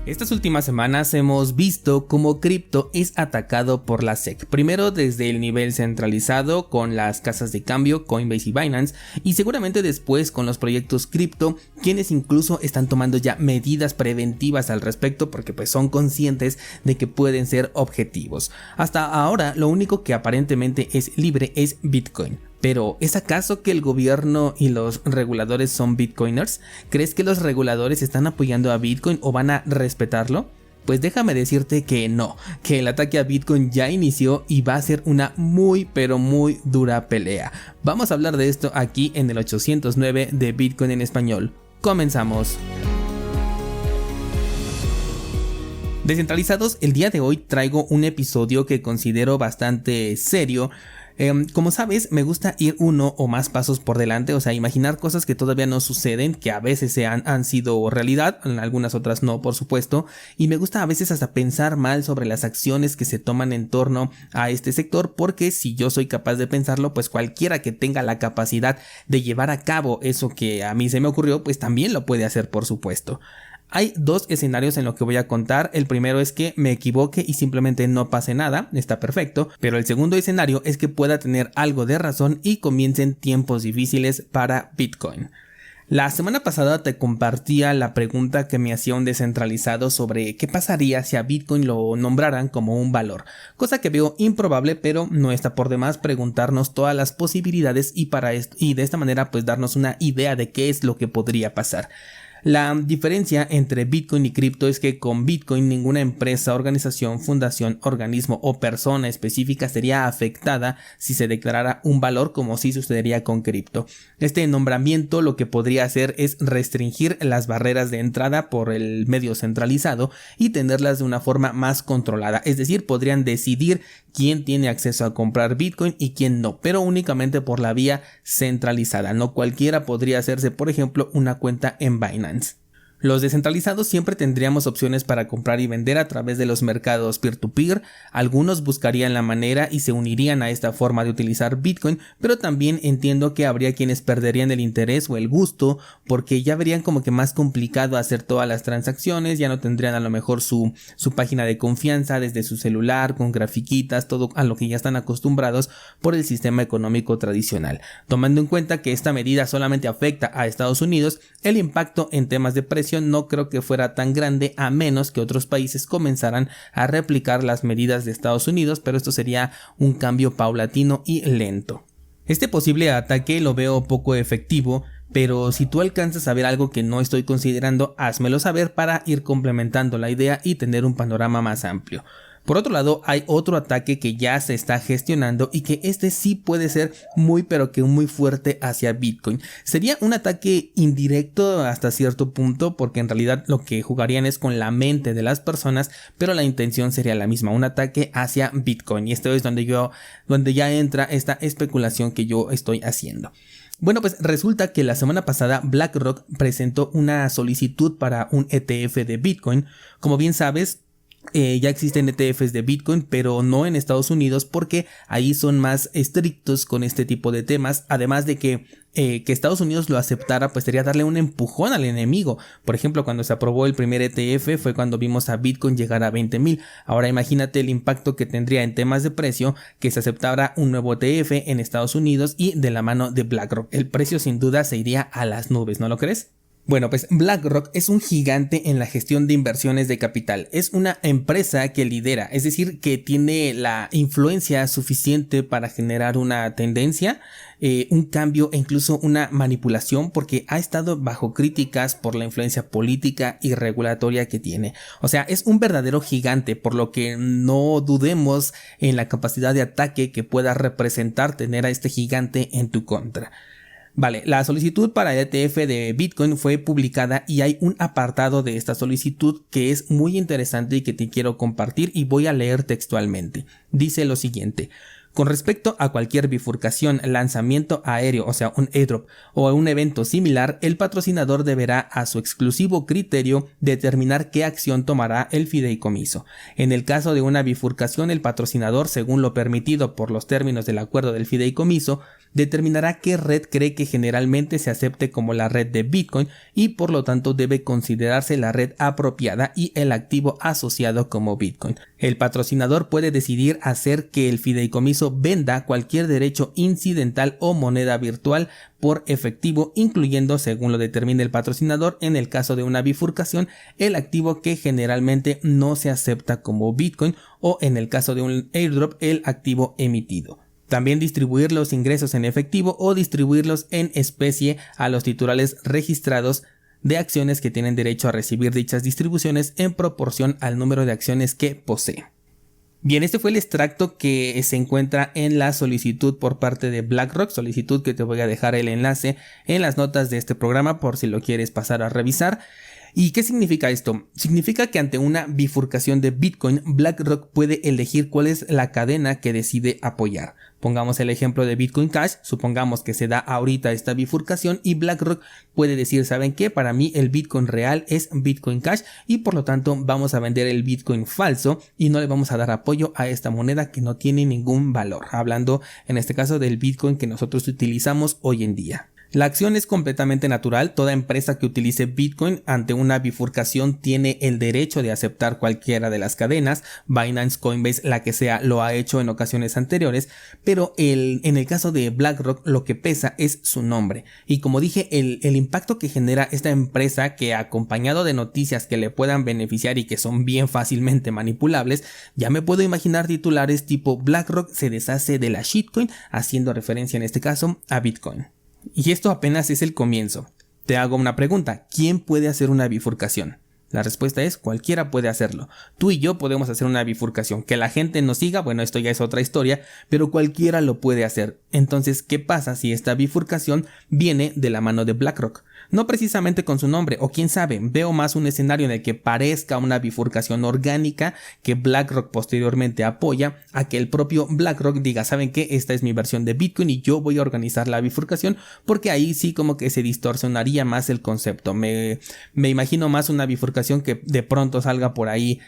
Estas últimas semanas hemos visto cómo cripto es atacado por la SEC, primero desde el nivel centralizado con las casas de cambio Coinbase y Binance, y seguramente después con los proyectos cripto, quienes incluso están tomando ya medidas preventivas al respecto porque pues son conscientes de que pueden ser objetivos. Hasta ahora lo único que aparentemente es libre es Bitcoin. Pero, ¿es acaso que el gobierno y los reguladores son bitcoiners? ¿Crees que los reguladores están apoyando a Bitcoin o van a respetarlo? Pues déjame decirte que no, que el ataque a Bitcoin ya inició y va a ser una muy dura pelea. Vamos a hablar de esto aquí en el 809 de Bitcoin en español. Comenzamos. Descentralizados, el día de hoy traigo un episodio que considero bastante serio. Como sabes, me gusta ir uno o más pasos por delante, o sea, imaginar cosas que todavía no suceden, que a veces han sido realidad, en algunas otras no, por supuesto, y me gusta a veces hasta pensar mal sobre las acciones que se toman en torno a este sector, porque si yo soy capaz de pensarlo, pues cualquiera que tenga la capacidad de llevar a cabo eso que a mí se me ocurrió, pues también lo puede hacer, por supuesto. Hay dos escenarios en lo que voy a contar. El primero es que me equivoque y simplemente no pase nada, está perfecto, pero el segundo escenario es que pueda tener algo de razón y comiencen tiempos difíciles para Bitcoin. La semana pasada te compartía la pregunta que me hacía un descentralizado sobre qué pasaría si a Bitcoin lo nombraran como un valor, cosa que veo improbable, pero no está por demás preguntarnos todas las posibilidades y de esta manera pues darnos una idea de qué es lo que podría pasar. La diferencia entre Bitcoin y cripto es que con Bitcoin ninguna empresa, organización, fundación, organismo o persona específica sería afectada si se declarara un valor como si sucedería con cripto. Este nombramiento lo que podría hacer es restringir las barreras de entrada por el medio centralizado y tenerlas de una forma más controlada, es decir, podrían decidir quién tiene acceso a comprar Bitcoin y quién no, pero únicamente por la vía centralizada. No cualquiera podría hacerse, por ejemplo, una cuenta en Binance. Los descentralizados siempre tendríamos opciones para comprar y vender a través de los mercados peer-to-peer. Algunos buscarían la manera y se unirían a esta forma de utilizar Bitcoin, pero también entiendo que habría quienes perderían el interés o el gusto porque ya verían como que más complicado hacer todas las transacciones, ya no tendrían a lo mejor su página de confianza desde su celular con grafiquitas, todo a lo que ya están acostumbrados por el sistema económico tradicional. Tomando en cuenta que esta medida solamente afecta a Estados Unidos, el impacto en temas de precio no creo que fuera tan grande a menos que otros países comenzaran a replicar las medidas de Estados Unidos, pero esto sería un cambio paulatino y lento. Este posible ataque lo veo poco efectivo, pero si tú alcanzas a ver algo que no estoy considerando, házmelo saber para ir complementando la idea y tener un panorama más amplio. Por otro lado, hay otro ataque que ya se está gestionando y que este sí puede ser muy fuerte hacia Bitcoin. Sería un ataque indirecto hasta cierto punto porque en realidad lo que jugarían es con la mente de las personas, pero la intención sería la misma, un ataque hacia Bitcoin. Y esto es donde ya entra esta especulación que yo estoy haciendo. Bueno, pues resulta que la semana pasada BlackRock presentó una solicitud para un ETF de Bitcoin. Como bien sabes, ya existen ETFs de Bitcoin, pero no en Estados Unidos porque ahí son más estrictos con este tipo de temas. Además de que Estados Unidos lo aceptara, pues sería darle un empujón al enemigo. Por ejemplo, cuando se aprobó el primer ETF fue cuando vimos a Bitcoin llegar a 20,000. Ahora imagínate el impacto que tendría en temas de precio que se aceptara un nuevo ETF en Estados Unidos y de la mano de BlackRock. El precio sin duda se iría a las nubes, ¿no lo crees? Bueno, pues BlackRock es un gigante en la gestión de inversiones de capital. Es una empresa que lidera, es decir, que tiene la influencia suficiente para generar una tendencia, un cambio e incluso una manipulación, porque ha estado bajo críticas por la influencia política y regulatoria que tiene. O sea, es un verdadero gigante, por lo que no dudemos en la capacidad de ataque que pueda representar tener a este gigante en tu contra. Vale, la solicitud para el ETF de Bitcoin fue publicada y hay un apartado de esta solicitud que es muy interesante y que te quiero compartir y voy a leer textualmente. Dice lo siguiente: Con respecto a cualquier bifurcación, lanzamiento aéreo, o sea, un airdrop o un evento similar, el patrocinador deberá a su exclusivo criterio determinar qué acción tomará el fideicomiso. En el caso de una bifurcación, el patrocinador, según lo permitido por los términos del acuerdo del fideicomiso, determinará qué red cree que generalmente se acepte como la red de Bitcoin y por lo tanto debe considerarse la red apropiada y el activo asociado como Bitcoin. El patrocinador puede decidir hacer que el fideicomiso venda cualquier derecho incidental o moneda virtual por efectivo, incluyendo, según lo determine el patrocinador, en el caso de una bifurcación, el activo que generalmente no se acepta como Bitcoin o en el caso de un airdrop, el activo emitido. También distribuir los ingresos en efectivo o distribuirlos en especie a los titulares registrados de acciones que tienen derecho a recibir dichas distribuciones en proporción al número de acciones que posee. Bien, este fue el extracto que se encuentra en la solicitud por parte de BlackRock, solicitud que te voy a dejar el enlace en las notas de este programa por si lo quieres pasar a revisar. ¿Y qué significa esto? Significa que ante una bifurcación de Bitcoin, BlackRock puede elegir cuál es la cadena que decide apoyar. Pongamos el ejemplo de Bitcoin Cash, supongamos que se da ahorita esta bifurcación y BlackRock puede decir, ¿saben qué? Para mí el Bitcoin real es Bitcoin Cash y por lo tanto vamos a vender el Bitcoin falso y no le vamos a dar apoyo a esta moneda que no tiene ningún valor. Hablando en este caso del Bitcoin que nosotros utilizamos hoy en día. La acción es completamente natural, toda empresa que utilice Bitcoin ante una bifurcación tiene el derecho de aceptar cualquiera de las cadenas, Binance, Coinbase, la que sea, lo ha hecho en ocasiones anteriores, pero en el caso de BlackRock lo que pesa es su nombre, y como dije, el impacto que genera esta empresa que acompañado de noticias que le puedan beneficiar y que son bien fácilmente manipulables, ya me puedo imaginar titulares tipo BlackRock se deshace de la shitcoin, haciendo referencia en este caso a Bitcoin. Y esto apenas es el comienzo. Te hago una pregunta, ¿quién puede hacer una bifurcación? La respuesta es cualquiera puede hacerlo. Tú y yo podemos hacer una bifurcación. Que la gente nos siga, bueno, esto ya es otra historia, pero cualquiera lo puede hacer. Entonces, ¿qué pasa si esta bifurcación viene de la mano de BlackRock? No precisamente con su nombre, o quién sabe, veo más un escenario en el que parezca una bifurcación orgánica que BlackRock posteriormente apoya a que el propio BlackRock diga, ¿saben qué? Esta es mi versión de Bitcoin y yo voy a organizar la bifurcación, porque ahí sí como que se distorsionaría más el concepto. Me imagino más una bifurcación que de pronto salga por ahí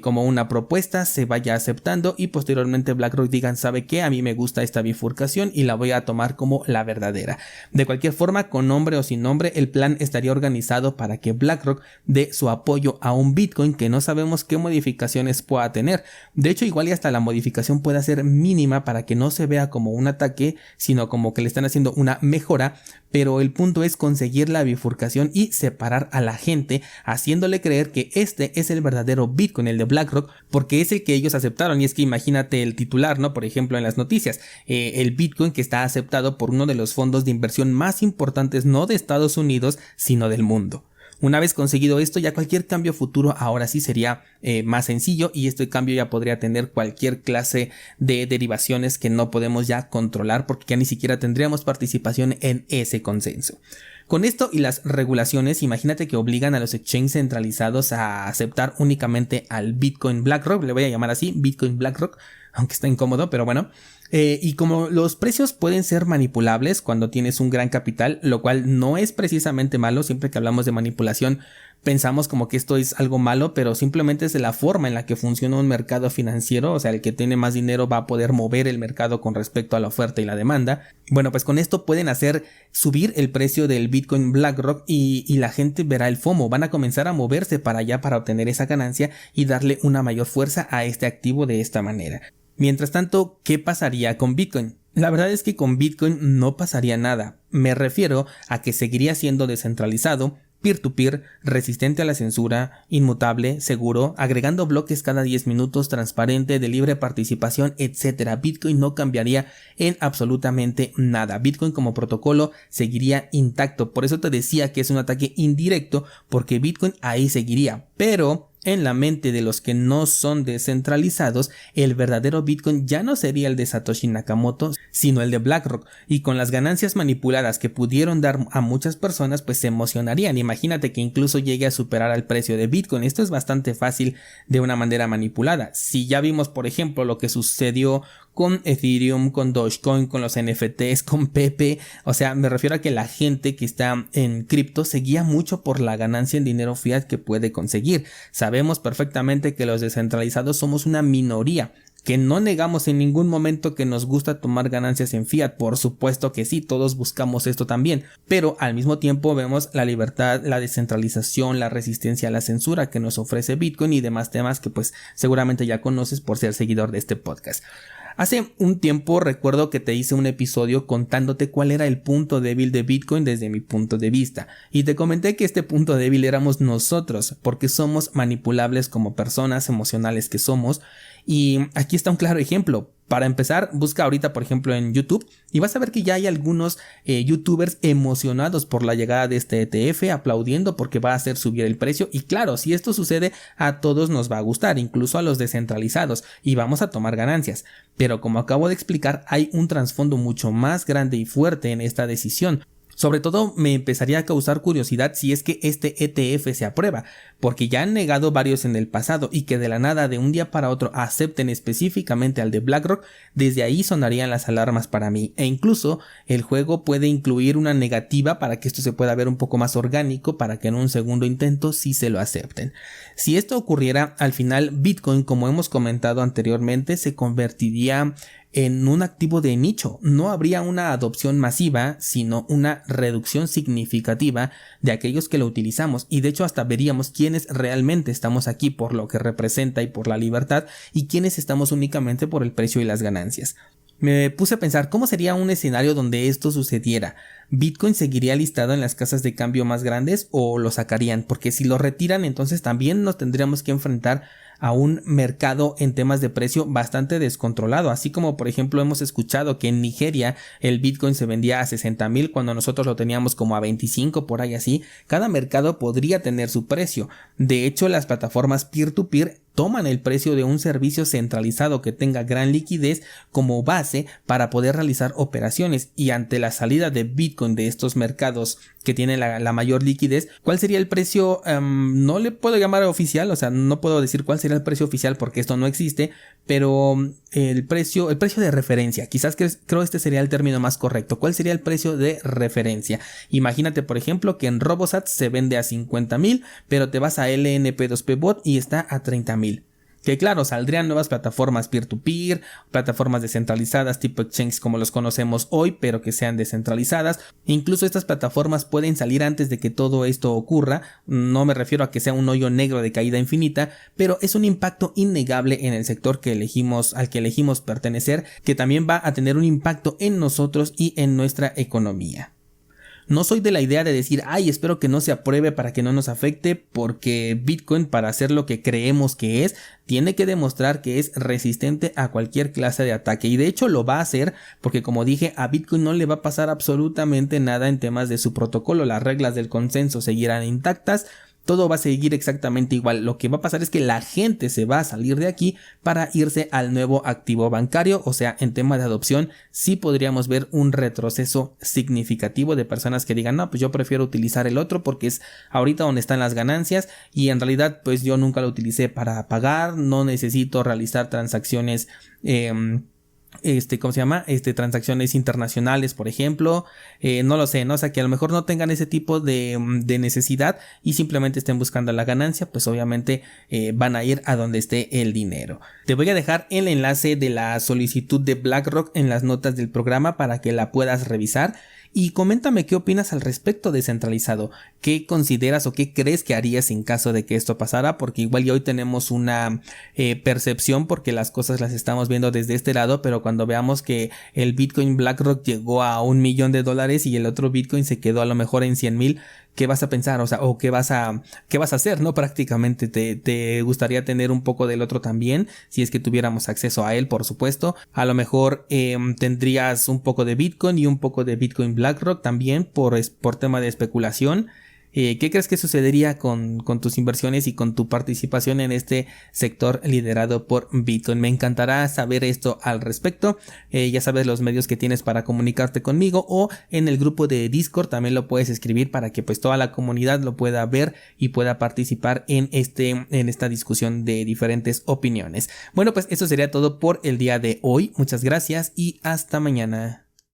como una propuesta, se vaya aceptando y posteriormente BlackRock digan, ¿sabe qué? A mí me gusta esta bifurcación y la voy a tomar como la verdadera. De cualquier forma, con nombre o sin nombre, el plan estaría organizado para que BlackRock dé su apoyo a un Bitcoin que no sabemos qué modificaciones pueda tener. De hecho, igual y hasta la modificación pueda ser mínima para que no se vea como un ataque, sino como que le están haciendo una mejora, pero el punto es conseguir la bifurcación y separar a la gente, haciéndole creer que este es el verdadero Bitcoin, el de BlackRock, porque es el que ellos aceptaron. Y es que imagínate el titular, ¿no? Por ejemplo, en las noticias, el Bitcoin que está aceptado por uno de los fondos de inversión más importantes, no de Estados Unidos, sino del mundo. Una vez conseguido esto, ya cualquier cambio futuro ahora sí sería más sencillo y este cambio ya podría tener cualquier clase de derivaciones que no podemos ya controlar porque ya ni siquiera tendríamos participación en ese consenso. Con esto y las regulaciones, imagínate que obligan a los exchanges centralizados a aceptar únicamente al Bitcoin BlackRock, le voy a llamar así, Bitcoin BlackRock, aunque está incómodo, pero bueno. Y como los precios pueden ser manipulables cuando tienes un gran capital, lo cual no es precisamente malo, siempre que hablamos de manipulación pensamos como que esto es algo malo, pero simplemente es de la forma en la que funciona un mercado financiero, o sea, el que tiene más dinero va a poder mover el mercado con respecto a la oferta y la demanda. Bueno, pues con esto pueden hacer subir el precio del Bitcoin BlackRock y la gente verá el FOMO, van a comenzar a moverse para allá para obtener esa ganancia y darle una mayor fuerza a este activo de esta manera. Mientras tanto, ¿qué pasaría con Bitcoin? La verdad es que con Bitcoin no pasaría nada. Me refiero a que seguiría siendo descentralizado, peer-to-peer, resistente a la censura, inmutable, seguro, agregando bloques cada 10 minutos, transparente, de libre participación, etc. Bitcoin no cambiaría en absolutamente nada. Bitcoin como protocolo seguiría intacto. Por eso te decía que es un ataque indirecto, porque Bitcoin ahí seguiría. Pero en la mente de los que no son descentralizados, el verdadero Bitcoin ya no sería el de Satoshi Nakamoto, sino el de BlackRock, y con las ganancias manipuladas que pudieron dar a muchas personas, pues se emocionarían. Imagínate que incluso llegue a superar al precio de Bitcoin. Esto es bastante fácil de una manera manipulada. Si ya vimos, por ejemplo, lo que sucedió con Ethereum, con Dogecoin, con los NFTs, con Pepe. O sea, me refiero a que la gente que está en cripto se guía mucho por la ganancia en dinero fiat que puede conseguir. Sabemos perfectamente que los descentralizados somos una minoría, que no negamos en ningún momento que nos gusta tomar ganancias en fiat. Por supuesto que sí, todos buscamos esto también, pero al mismo tiempo vemos la libertad, la descentralización, la resistencia a la censura que nos ofrece Bitcoin y demás temas que pues seguramente ya conoces por ser seguidor de este podcast. Hace un tiempo recuerdo que te hice un episodio contándote cuál era el punto débil de Bitcoin desde mi punto de vista, y te comenté que este punto débil éramos nosotros, porque somos manipulables como personas emocionales que somos. Y aquí está un claro ejemplo. Para empezar, busca ahorita por ejemplo en YouTube y vas a ver que ya hay algunos youtubers emocionados por la llegada de este ETF, aplaudiendo porque va a hacer subir el precio. Y claro, si esto sucede, a todos nos va a gustar, incluso a los descentralizados, y vamos a tomar ganancias. Pero como acabo de explicar, hay un trasfondo mucho más grande y fuerte en esta decisión. Sobre todo me empezaría a causar curiosidad si es que este ETF se aprueba, porque ya han negado varios en el pasado, y que de la nada de un día para otro acepten específicamente al de BlackRock, desde ahí sonarían las alarmas para mí, e incluso el juego puede incluir una negativa para que esto se pueda ver un poco más orgánico, para que en un segundo intento sí se lo acepten. Si esto ocurriera, al final Bitcoin, como hemos comentado anteriormente, se convertiría en un activo de nicho. No habría una adopción masiva, sino una reducción significativa de aquellos que lo utilizamos, y de hecho hasta veríamos quiénes realmente estamos aquí por lo que representa y por la libertad, y quiénes estamos únicamente por el precio y las ganancias. Me puse a pensar cómo sería un escenario donde esto sucediera. ¿Bitcoin seguiría listado en las casas de cambio más grandes o lo sacarían? Porque si lo retiran, entonces también nos tendríamos que enfrentar a un mercado en temas de precio bastante descontrolado, así como por ejemplo hemos escuchado que en Nigeria el Bitcoin se vendía a 60,000 cuando nosotros lo teníamos como a 25, por ahí así. Cada mercado podría tener su precio. De hecho, las plataformas peer-to-peer toman el precio de un servicio centralizado que tenga gran liquidez como base para poder realizar operaciones, y ante la salida de Bitcoin de estos mercados que tienen la mayor liquidez, ¿cuál sería el precio? No le puedo llamar oficial, o sea, no puedo decir cuál sería el precio oficial porque esto no existe, pero el precio de referencia, quizás creo este sería el término más correcto. ¿Cuál sería el precio de referencia? Imagínate por ejemplo que en RoboSat se vende a 50,000, pero te vas a LNP2P Bot y está a 30,000. Que claro, saldrían nuevas plataformas peer-to-peer, plataformas descentralizadas tipo exchange como los conocemos hoy, pero que sean descentralizadas. Incluso estas plataformas pueden salir antes de que todo esto ocurra. No me refiero a que sea un hoyo negro de caída infinita, pero es un impacto innegable en el sector al que elegimos pertenecer, que también va a tener un impacto en nosotros y en nuestra economía. No soy de la idea de decir, espero que no se apruebe para que no nos afecte, porque Bitcoin, para hacer lo que creemos que es, tiene que demostrar que es resistente a cualquier clase de ataque, y de hecho lo va a hacer, porque como dije, a Bitcoin no le va a pasar absolutamente nada en temas de su protocolo. Las reglas del consenso seguirán intactas. Todo va a seguir exactamente igual. Lo que va a pasar es que la gente se va a salir de aquí para irse al nuevo activo bancario. O sea, en tema de adopción sí podríamos ver un retroceso significativo de personas que digan, no, pues yo prefiero utilizar el otro porque es ahorita donde están las ganancias, y en realidad pues yo nunca lo utilicé para pagar, no necesito realizar transacciones transacciones internacionales, por ejemplo. No lo sé, ¿no? O sea, que a lo mejor no tengan ese tipo de necesidad y simplemente estén buscando la ganancia, pues obviamente van a ir a donde esté el dinero. Te voy a dejar el enlace de la solicitud de BlackRock en las notas del programa para que la puedas revisar. Y coméntame qué opinas al respecto de Centralizado, qué consideras o qué crees que harías en caso de que esto pasara, porque igual ya hoy tenemos una percepción porque las cosas las estamos viendo desde este lado, pero cuando veamos que el Bitcoin BlackRock llegó a $1,000,000 y el otro Bitcoin se quedó a lo mejor en 100,000, ¿qué vas a pensar? O sea, o qué vas a hacer, ¿no? Prácticamente te gustaría tener un poco del otro también, si es que tuviéramos acceso a él, por supuesto. A lo mejor tendrías un poco de Bitcoin y un poco de Bitcoin BlackRock también por tema de especulación. ¿Qué crees que sucedería con tus inversiones y con tu participación en este sector liderado por Bitcoin? Me encantará saber esto al respecto. Ya sabes los medios que tienes para comunicarte conmigo, o en el grupo de Discord también lo puedes escribir para que pues toda la comunidad lo pueda ver y pueda participar en esta discusión de diferentes opiniones. Bueno, pues eso sería todo por el día de hoy. Muchas gracias y hasta mañana.